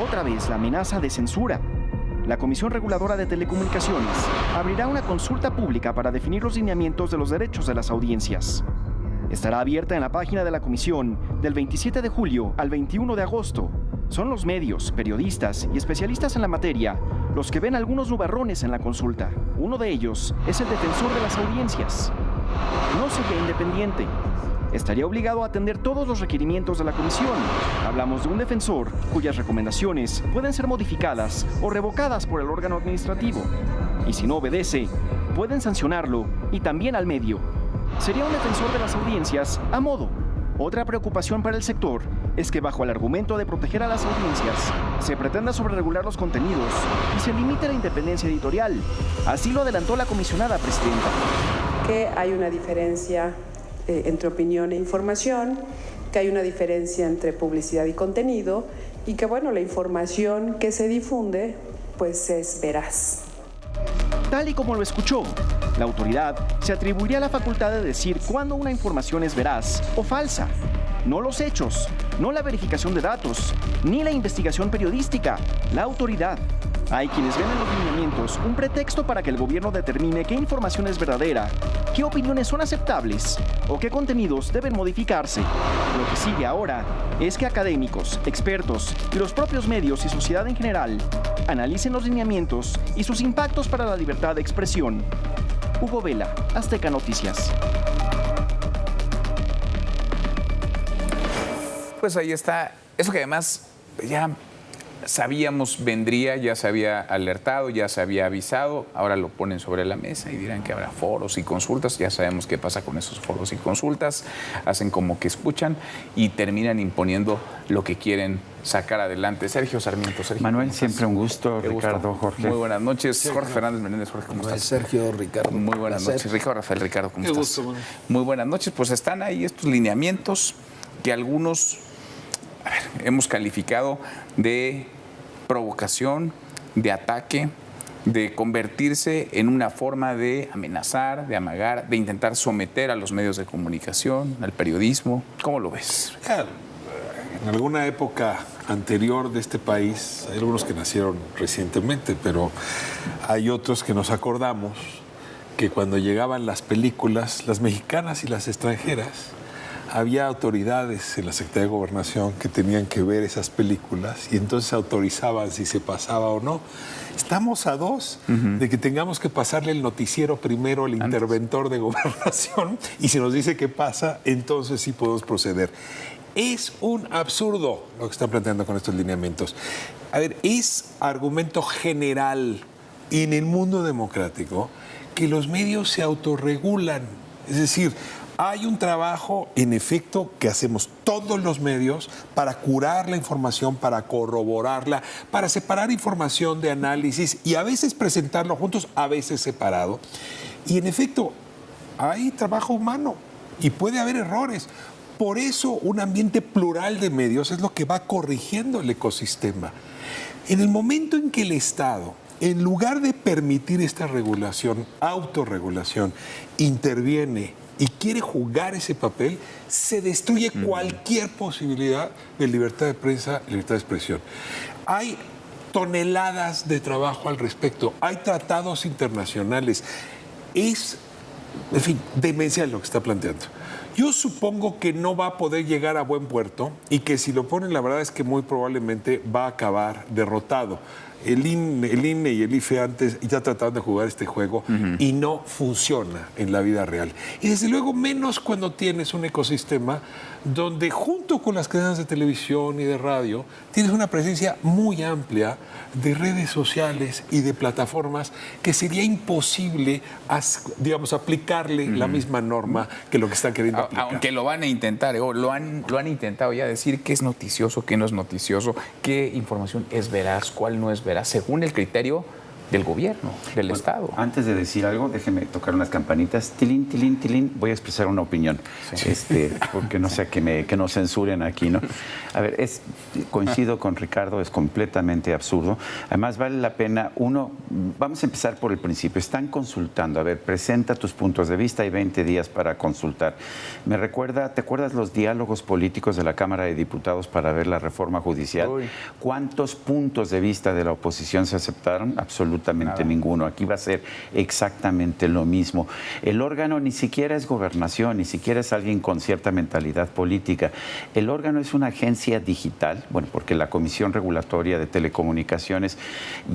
otra vez la amenaza de censura. La Comisión Reguladora de Telecomunicaciones abrirá una consulta pública para definir los lineamientos de los derechos de las audiencias. Estará abierta en la página de la Comisión del 27 de julio al 21 de agosto. Son los medios, periodistas y especialistas en la materia los que ven algunos nubarrones en la consulta. Uno de ellos es el defensor de las audiencias. No sería independiente. Estaría obligado a atender todos los requerimientos de la comisión. Hablamos de un defensor cuyas recomendaciones pueden ser modificadas o revocadas por el órgano administrativo. Y si no obedece, pueden sancionarlo y también al medio. Sería un defensor de las audiencias a modo. Otra preocupación para el sector es que bajo el argumento de proteger a las audiencias, se pretenda sobreregular los contenidos y se limite la independencia editorial. Así lo adelantó la comisionada presidenta. Que hay una diferencia entre opinión e información, que hay una diferencia entre publicidad y contenido y que, bueno, la información que se difunde pues es veraz. Tal y como lo escuchó, la autoridad se atribuiría la facultad de decir cuándo una información es veraz o falsa. No los hechos, no la verificación de datos, ni la investigación periodística, la autoridad. Hay quienes ven en los lineamientos un pretexto para que el gobierno determine qué información es verdadera, qué opiniones son aceptables o qué contenidos deben modificarse. Lo que sigue ahora es que académicos, expertos y los propios medios y sociedad en general analicen los lineamientos y sus impactos para la libertad de expresión. Hugo Vela, Azteca Noticias. Pues ahí está, eso que además ya sabíamos vendría, ya se había alertado, ya se había avisado, ahora lo ponen sobre la mesa y dirán que habrá foros y consultas, ya sabemos qué pasa con esos foros y consultas, hacen como que escuchan y terminan imponiendo lo que quieren sacar adelante. Sergio Sarmiento. Sergio, Manuel, siempre un gusto. Qué Ricardo, gusto. Jorge. Muy buenas noches. Jorge Fernández Menéndez. Jorge, ¿cómo estás? Sergio, Ricardo. Muy buenas noches. Ricardo, Rafael, Ricardo, ¿cómo estás? Gusto, Manuel. Muy buenas noches. Pues están ahí estos lineamientos que algunos hemos calificado de provocación, de ataque, de convertirse en una forma de amenazar, de amagar, de intentar someter a los medios de comunicación, al periodismo. ¿Cómo lo ves? En alguna época anterior de este país, hay algunos que nacieron recientemente, pero hay otros que nos acordamos que cuando llegaban las películas, las mexicanas y las extranjeras, había autoridades en la Secretaría de Gobernación que tenían que ver esas películas y entonces autorizaban si se pasaba o no. Estamos a dos de que tengamos que pasarle el noticiero primero al interventor de Gobernación y si nos dice qué pasa, entonces sí podemos proceder. Es un absurdo lo que están planteando con estos lineamientos. A ver, es argumento general en el mundo democrático que los medios se autorregulan. Es decir, hay un trabajo, en efecto, que hacemos todos los medios para curar la información, para corroborarla, para separar información de análisis y a veces presentarlo juntos, a veces separado. Y en efecto, hay trabajo humano y puede haber errores. Por eso un ambiente plural de medios es lo que va corrigiendo el ecosistema. En el momento en que el Estado, en lugar de permitir esta regulación, autorregulación, interviene y quiere jugar ese papel, se destruye cualquier posibilidad de libertad de prensa y libertad de expresión. Hay toneladas de trabajo al respecto, hay tratados internacionales. Es, en fin, demencial lo que está planteando. Yo supongo que no va a poder llegar a buen puerto y que si lo ponen, la verdad es que muy probablemente va a acabar derrotado. El INE y el IFE antes ya trataron de jugar este juego y no funciona en la vida real. Y desde luego menos cuando tienes un ecosistema donde junto con las cadenas de televisión y de radio tienes una presencia muy amplia de redes sociales y de plataformas que sería imposible, digamos, aplicarle la misma norma que lo que están queriendo aplicar. Aunque lo van a intentar, lo han intentado ya decir qué es noticioso, qué no es noticioso, qué información es veraz, cuál no es veraz, según el criterio del gobierno, del Estado. Antes de decir algo, déjeme tocar unas campanitas. Tilín, tilín, tilín. Voy a expresar una opinión, porque no sea que nos censuren aquí, ¿no? A ver, coincido con Ricardo, es completamente absurdo. Además, vale la pena, vamos a empezar por el principio. Están consultando, a ver, presenta tus puntos de vista, hay 20 días para consultar. Me recuerda, ¿te acuerdas los diálogos políticos de la Cámara de Diputados para ver la reforma judicial? Uy. ¿Cuántos puntos de vista de la oposición se aceptaron? Absolutamente ninguno. Aquí va a ser exactamente lo mismo. El órgano ni siquiera es gobernación, ni siquiera es alguien con cierta mentalidad política. El órgano es una agencia digital, bueno, porque la Comisión Regulatoria de Telecomunicaciones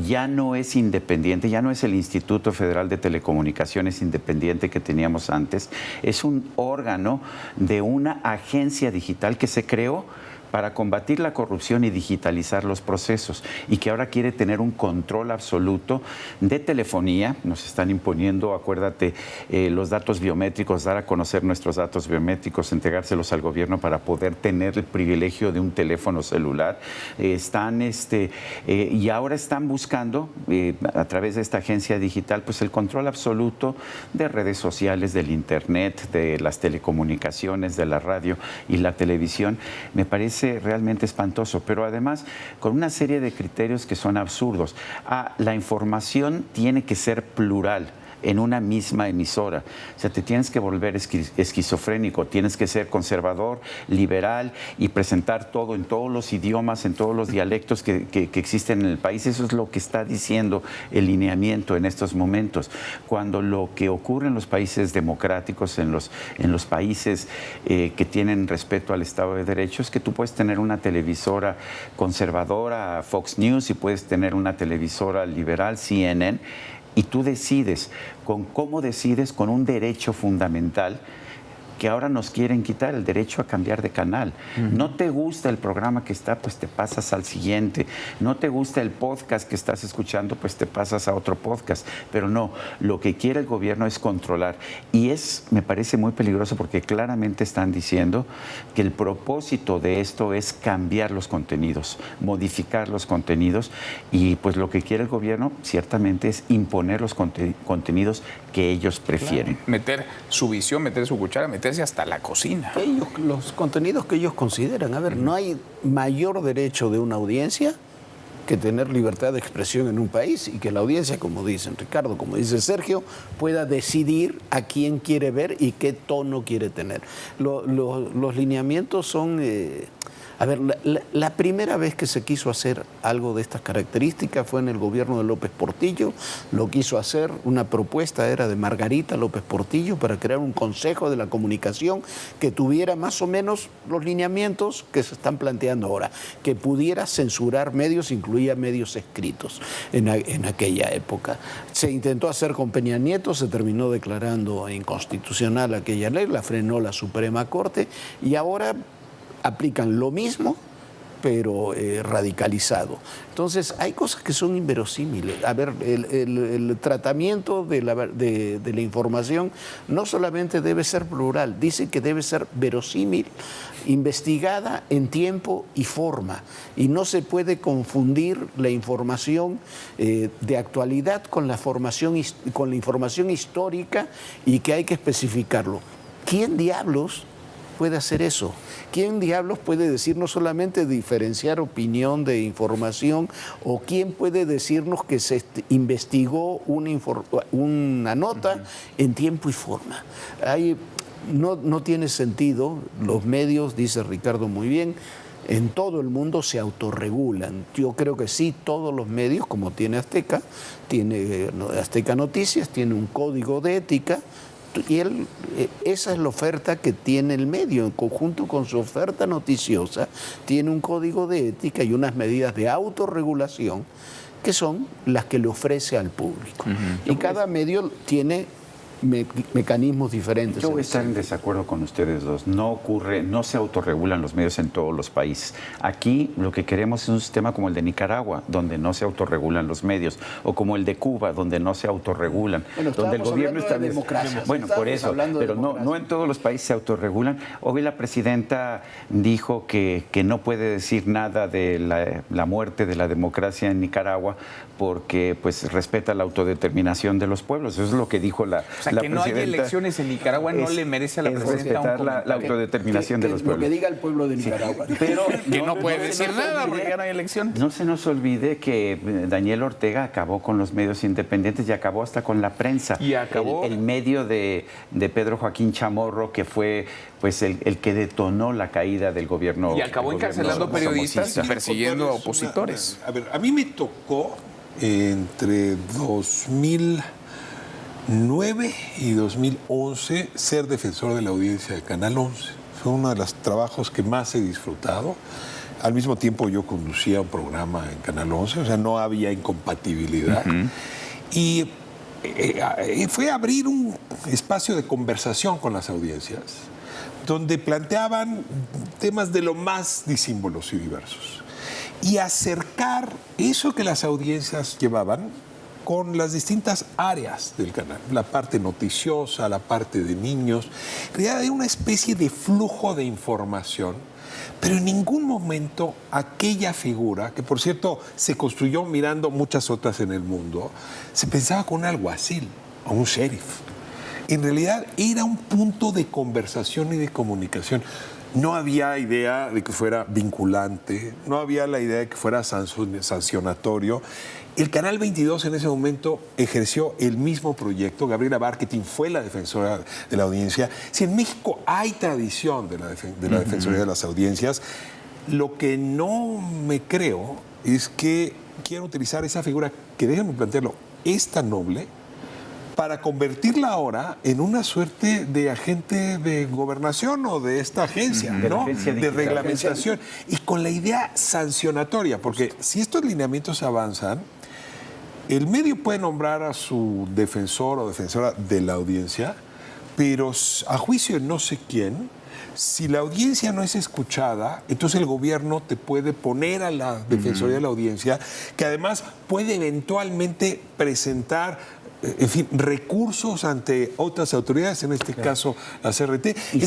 ya no es independiente, ya no es el Instituto Federal de Telecomunicaciones independiente que teníamos antes. Es un órgano de una agencia digital que se creó para combatir la corrupción y digitalizar los procesos, y que ahora quiere tener un control absoluto de telefonía. Nos están imponiendo, acuérdate, los datos biométricos, dar a conocer nuestros datos biométricos, entregárselos al gobierno para poder tener el privilegio de un teléfono celular. Y ahora están buscando, a través de esta agencia digital, pues el control absoluto de redes sociales, del internet, de las telecomunicaciones, de la radio y la televisión. Me parece realmente espantoso, pero además con una serie de criterios que son absurdos. La información tiene que ser plural en una misma emisora. O sea, te tienes que volver esquizofrénico, tienes que ser conservador, liberal y presentar todo en todos los idiomas, en todos los dialectos que existen en el país. Eso es lo que está diciendo el lineamiento en estos momentos. Cuando lo que ocurre en los países democráticos, en los países que tienen respeto al Estado de Derecho, es que tú puedes tener una televisora conservadora, Fox News, y puedes tener una televisora liberal, CNN, y tú decides. ¿Cómo decides? Con un derecho fundamental que ahora nos quieren quitar, el derecho a cambiar de canal. No te gusta el programa que está, pues te pasas al siguiente. No te gusta el podcast que estás escuchando, pues te pasas a otro podcast. Pero no, lo que quiere el gobierno es controlar. Y me parece muy peligroso, porque claramente están diciendo que el propósito de esto es cambiar los contenidos, modificar los contenidos, y pues lo que quiere el gobierno ciertamente es imponer los contenidos que ellos prefieren. Claro. Meter su visión, meter su cuchara, meterse hasta la cocina. Los contenidos que ellos consideran. A ver, no hay mayor derecho de una audiencia que tener libertad de expresión en un país, y que la audiencia, como dicen Ricardo, como dice Sergio, pueda decidir a quién quiere ver y qué tono quiere tener. Los lineamientos son... A ver, la primera vez que se quiso hacer algo de estas características fue en el gobierno de López Portillo. Lo quiso hacer, una propuesta era de Margarita López Portillo, para crear un consejo de la comunicación que tuviera más o menos los lineamientos que se están planteando ahora, que pudiera censurar medios, incluía medios escritos en aquella época. Se intentó hacer con Peña Nieto, se terminó declarando inconstitucional aquella ley, la frenó la Suprema Corte, y ahora aplican lo mismo, pero radicalizado. Entonces, hay cosas que son inverosímiles. A ver, el tratamiento de la información no solamente debe ser plural, dice que debe ser verosímil, investigada en tiempo y forma, y no se puede confundir la información de actualidad con la información histórica, y que hay que especificarlo. ¿Quién diablos puede hacer eso? ¿Quién diablos puede decir no solamente diferenciar opinión de información, o quién puede decirnos que se investigó una nota en tiempo y forma? No tiene sentido. Los medios, dice Ricardo muy bien, en todo el mundo se autorregulan. Yo creo que sí, todos los medios, como tiene Azteca Noticias, tiene un código de ética, y esa es la oferta que tiene el medio, en conjunto con su oferta noticiosa, tiene un código de ética y unas medidas de autorregulación que son las que le ofrece al público. Y cada medio tiene mecanismos diferentes. Yo voy a estar en desacuerdo con ustedes dos. No se autorregulan los medios en todos los países. Aquí lo que queremos es un sistema como el de Nicaragua, donde no se autorregulan los medios, o como el de Cuba, donde no se autorregulan, donde el gobierno establece... Bueno, por eso, pero no en todos los países se autorregulan. Hoy la presidenta dijo que no puede decir nada de la muerte de la democracia en Nicaragua porque pues respeta la autodeterminación de los pueblos. Eso es lo que dijo la que no haya elecciones en Nicaragua no le merece a la presidenta respetar la autodeterminación de los pueblos. Lo que diga el pueblo de Nicaragua. Sí, pero que no puede decir nada porque ya no hay elecciones. No se nos olvide que Daniel Ortega acabó con los medios independientes y acabó hasta con la prensa. Y acabó el medio de Pedro Joaquín Chamorro, que fue pues el que detonó la caída del gobierno. Y acabó encarcelando periodistas y persiguiendo a opositores. A ver, a mí me tocó entre 2009 y 2011 ser defensor de la audiencia de Canal 11. Fue uno de los trabajos que más he disfrutado. Al mismo tiempo yo conducía un programa en Canal 11, o sea, no había incompatibilidad. Y fue abrir un espacio de conversación con las audiencias, donde planteaban temas de lo más disímbolos y diversos. Y acercar eso que las audiencias llevaban con las distintas áreas del canal, la parte noticiosa, la parte de niños, crear una especie de flujo de información, pero en ningún momento aquella figura, que por cierto se construyó mirando muchas otras en el mundo, se pensaba con un alguacil o un sheriff. En realidad era un punto de conversación y de comunicación. No había idea de que fuera vinculante, no había la idea de que fuera sancionatorio. El Canal 22 en ese momento ejerció el mismo proyecto. Gabriela Barquetín fue la defensora de la audiencia. Si en México hay tradición de la defensoría de las audiencias, lo que no me creo es que quiero utilizar esa figura, que déjenme plantearlo, es tan noble, para convertirla ahora en una suerte de agente de gobernación o de esta agencia, ¿no? De reglamentación. Y con la idea sancionatoria, porque si estos lineamientos avanzan, el medio puede nombrar a su defensor o defensora de la audiencia, pero a juicio de no sé quién, si la audiencia no es escuchada, entonces el gobierno te puede poner a la defensoría de la audiencia, que además puede eventualmente presentar, en fin, recursos ante otras autoridades, en este caso la CRT, y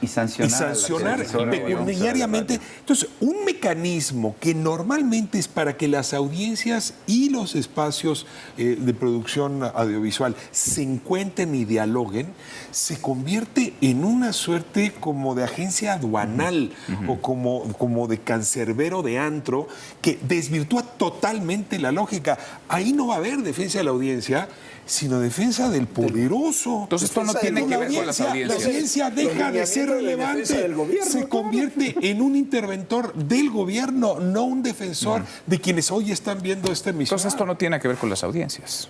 sancionar pecuniariamente. Entonces, un mecanismo que normalmente es para que las audiencias y los espacios de producción audiovisual se encuentren y dialoguen, se convierte en una suerte como de agencia aduanal o como de cancerbero de antro que desvirtúa totalmente la lógica. Ahí no va a haber defensa de la audiencia, sino defensa del poderoso. Entonces esto no tiene que ver con las audiencias. La audiencia deja de ser relevante, se convierte en un interventor del gobierno, no un defensor de quienes hoy están viendo esta emisión. Entonces esto no tiene que ver con las audiencias.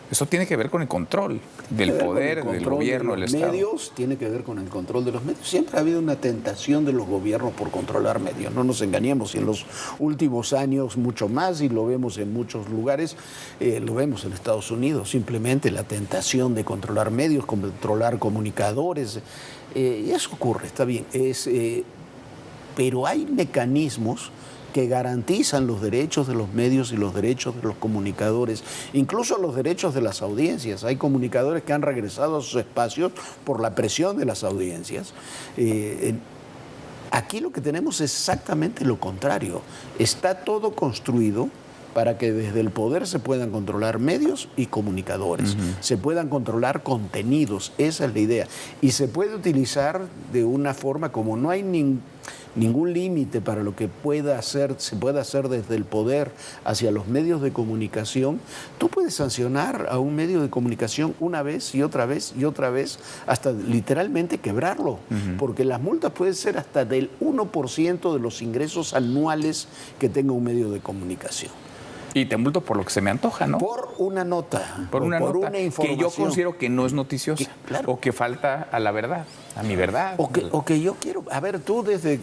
Eso tiene que ver con el control del poder, del gobierno, del Estado. Medios tiene que ver con el control de los medios. Siempre ha habido una tentación de los gobiernos por controlar medios. No nos engañemos. Y en los últimos años mucho más, y lo vemos en muchos lugares, lo vemos en Estados Unidos. Simplemente la tentación de controlar medios, controlar comunicadores. Y eso ocurre, está bien. Pero hay mecanismos que garantizan los derechos de los medios y los derechos de los comunicadores, incluso los derechos de las audiencias. Hay comunicadores que han regresado a sus espacios por la presión de las audiencias. Aquí lo que tenemos es exactamente lo contrario. Está todo construido para que desde el poder se puedan controlar medios y comunicadores, se puedan controlar contenidos, esa es la idea. Y se puede utilizar de una forma como no hay ningún límite para lo que se pueda hacer desde el poder hacia los medios de comunicación. Tú puedes sancionar a un medio de comunicación una vez y otra vez y otra vez, hasta literalmente quebrarlo, porque las multas pueden ser hasta del 1% de los ingresos anuales que tenga un medio de comunicación. Y te multo por lo que se me antoja, ¿no? Por una nota. Por una nota información que yo considero que no es noticiosa. Claro. O que falta a la verdad, a mi verdad. O que yo quiero... A ver, tú desde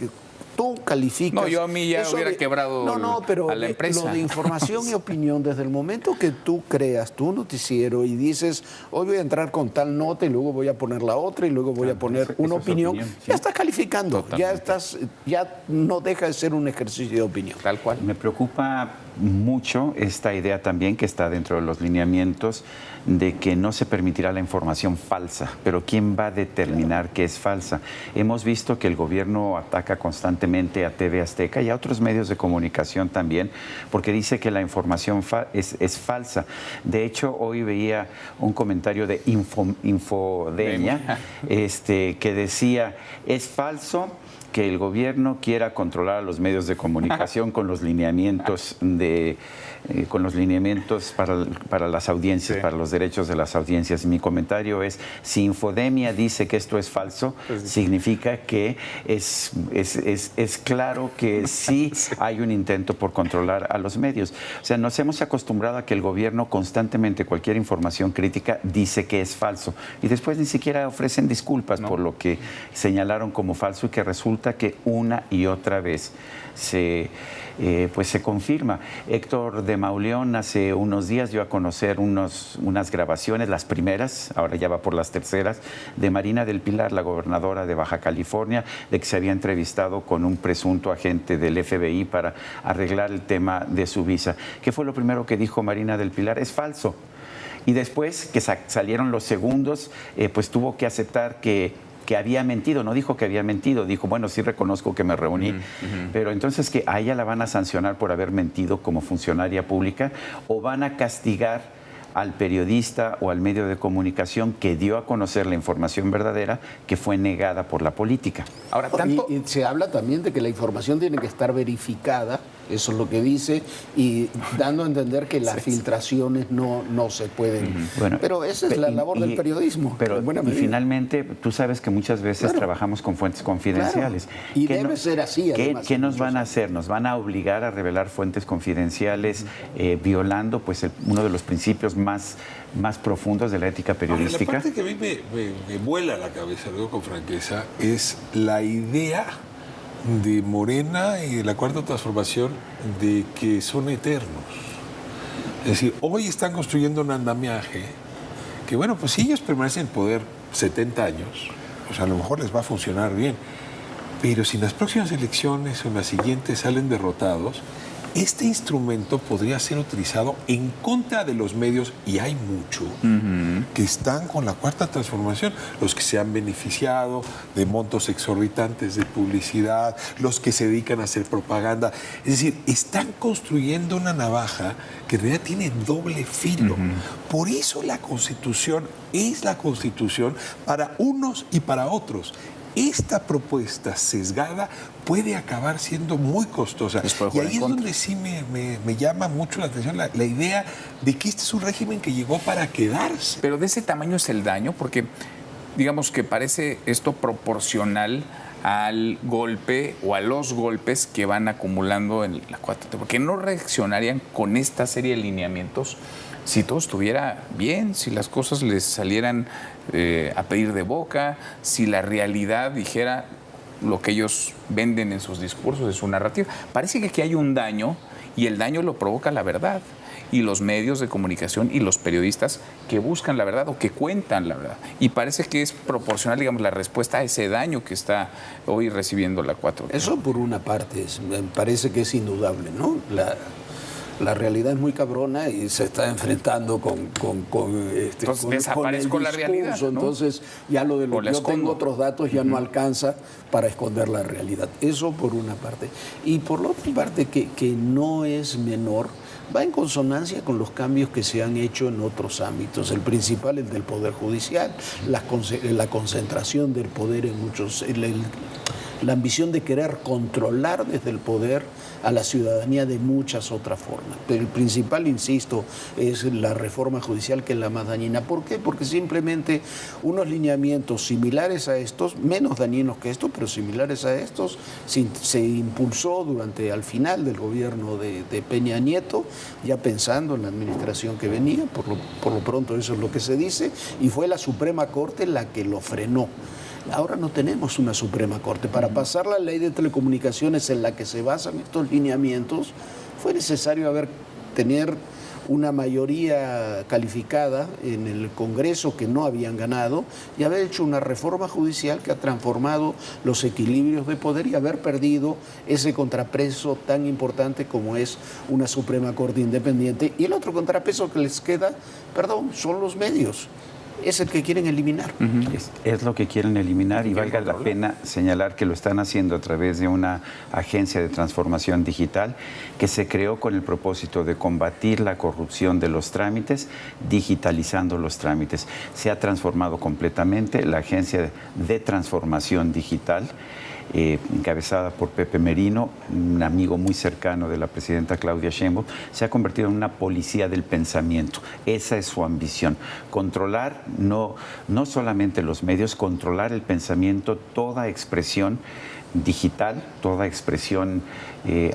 tú calificas... No, yo a mí ya eso hubiera quebrado pero a la empresa. Lo de información y opinión, desde el momento que tú creas tu noticiero y dices, hoy voy a entrar con tal nota y luego voy a poner la otra y luego voy a poner una opinión, sí. Ya estás calificando, ya no deja de ser un ejercicio de opinión. Tal cual. Me preocupa mucho esta idea también que está dentro de los lineamientos de que no se permitirá la información falsa, pero ¿quién va a determinar que es falsa? Hemos visto que el gobierno ataca constantemente a TV Azteca y a otros medios de comunicación también, porque dice que la información es falsa. De hecho, hoy veía un comentario de Infodemia que decía, es falso que el gobierno quiera controlar a los medios de comunicación con los lineamientos para las audiencias, para los derechos de las audiencias. Mi comentario es, si Infodemia dice que esto es falso, significa que es claro que sí hay un intento por controlar a los medios. O sea, nos hemos acostumbrado a que el gobierno constantemente, cualquier información crítica, dice que es falso y después ni siquiera ofrecen disculpas por lo que señalaron como falso y que resulta que una y otra vez se confirma. Héctor de Mauleón hace unos días dio a conocer unas grabaciones, las primeras, ahora ya va por las terceras, de Marina del Pilar, la gobernadora de Baja California, de que se había entrevistado con un presunto agente del FBI para arreglar el tema de su visa. ¿Qué fue lo primero que dijo Marina del Pilar? Es falso. Y después que salieron los segundos, pues tuvo que aceptar que había mentido, no dijo que había mentido, dijo, bueno, sí reconozco que me reuní, pero entonces que a ella la van a sancionar por haber mentido como funcionaria pública o van a castigar al periodista o al medio de comunicación que dio a conocer la información verdadera que fue negada por la política. Ahora, y se habla también de que la información tiene que estar verificada, eso es lo que dice, y dando a entender que las filtraciones no se pueden. Bueno, pero esa es la labor del periodismo. Pero y finalmente, tú sabes que muchas veces trabajamos con fuentes confidenciales. Claro. Y debe ser así. Además, ¿Qué nos van a hacer? Nos van a obligar a revelar fuentes confidenciales, violando pues uno de los principios más profundos de la ética periodística. La parte que a mí me vuela la cabeza, lo digo con franqueza, es la idea de Morena y de la Cuarta Transformación de que son eternos. Es decir, hoy están construyendo un andamiaje que, bueno, pues si ellos permanecen en poder 70 años, pues a lo mejor les va a funcionar bien. Pero si en las próximas elecciones o en las siguientes salen derrotados, este instrumento podría ser utilizado en contra de los medios, y hay mucho, que están con la Cuarta Transformación, los que se han beneficiado de montos exorbitantes de publicidad, los que se dedican a hacer propaganda. Es decir, están construyendo una navaja que en realidad tiene doble filo. Por eso la Constitución es la Constitución para unos y para otros. Esta propuesta sesgada puede acabar siendo muy costosa. Y ahí es donde sí me llama mucho la atención la idea de que este es un régimen que llegó para quedarse. Pero de ese tamaño es el daño, porque digamos que parece esto proporcional al golpe o a los golpes que van acumulando en la 4T, porque no reaccionarían con esta serie de lineamientos si todo estuviera bien, si las cosas les salieran a pedir de boca, si la realidad dijera lo que ellos venden en sus discursos, en su narrativa. Parece que aquí hay un daño y el daño lo provoca la verdad. Y los medios de comunicación y los periodistas que buscan la verdad o que cuentan la verdad. Y parece que es proporcional, digamos, la respuesta a ese daño que está hoy recibiendo la 4T. Eso por una parte, me parece que es indudable, ¿no? La realidad es muy cabrona y se está enfrentando con desaparezco la realidad, ¿no? Entonces ya lo de lo que yo tengo otros datos ya no alcanza para esconder la realidad. Eso por una parte. Y por la otra parte, que no es menor, va en consonancia con los cambios que se han hecho en otros ámbitos. El principal, el del Poder Judicial, la concentración del poder en muchos... La ambición de querer controlar desde el poder a la ciudadanía de muchas otras formas. Pero el principal, insisto, es la reforma judicial, que es la más dañina. ¿Por qué? Porque simplemente unos lineamientos similares a estos, menos dañinos que estos, pero similares a estos, se impulsó al final del gobierno de Peña Nieto, ya pensando en la administración que venía, por lo pronto eso es lo que se dice, y fue la Suprema Corte la que lo frenó. Ahora no tenemos una Suprema Corte. Para pasar la ley de telecomunicaciones en la que se basan estos lineamientos, fue necesario tener una mayoría calificada en el Congreso que no habían ganado y haber hecho una reforma judicial que ha transformado los equilibrios de poder y haber perdido ese contrapeso tan importante como es una Suprema Corte independiente. Y el otro contrapeso que les queda, son los medios. Es el que quieren eliminar. Es lo que quieren eliminar y valga la pena señalar que lo están haciendo a través de una agencia de transformación digital que se creó con el propósito de combatir la corrupción de los trámites, digitalizando los trámites. Se ha transformado completamente la agencia de transformación digital, encabezada por Pepe Merino, un amigo muy cercano de la presidenta Claudia Sheinbaum, se ha convertido en una policía del pensamiento. Esa es su ambición, controlar no solamente los medios, controlar el pensamiento, toda expresión digital, toda expresión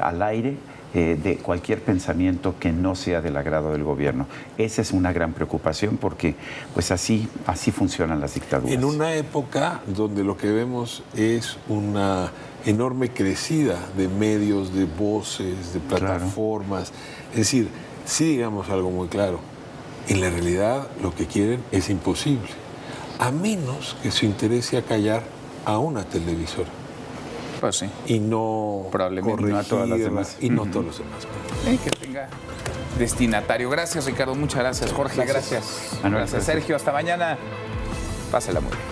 al aire, de cualquier pensamiento que no sea del agrado del gobierno. Esa es una gran preocupación porque pues así funcionan las dictaduras. En una época donde lo que vemos es una enorme crecida de medios, de voces, de plataformas. Claro. Es decir, sí digamos algo muy claro, en la realidad lo que quieren es imposible, a menos que su interés sea callar a una televisora. Pues sí. Y no probablemente no a todas las demás. Y no todos los demás. Que tenga destinatario. Gracias, Ricardo. Muchas gracias, Jorge. Gracias. Manuel, gracias, Sergio. Hasta mañana. Pásela muy bien.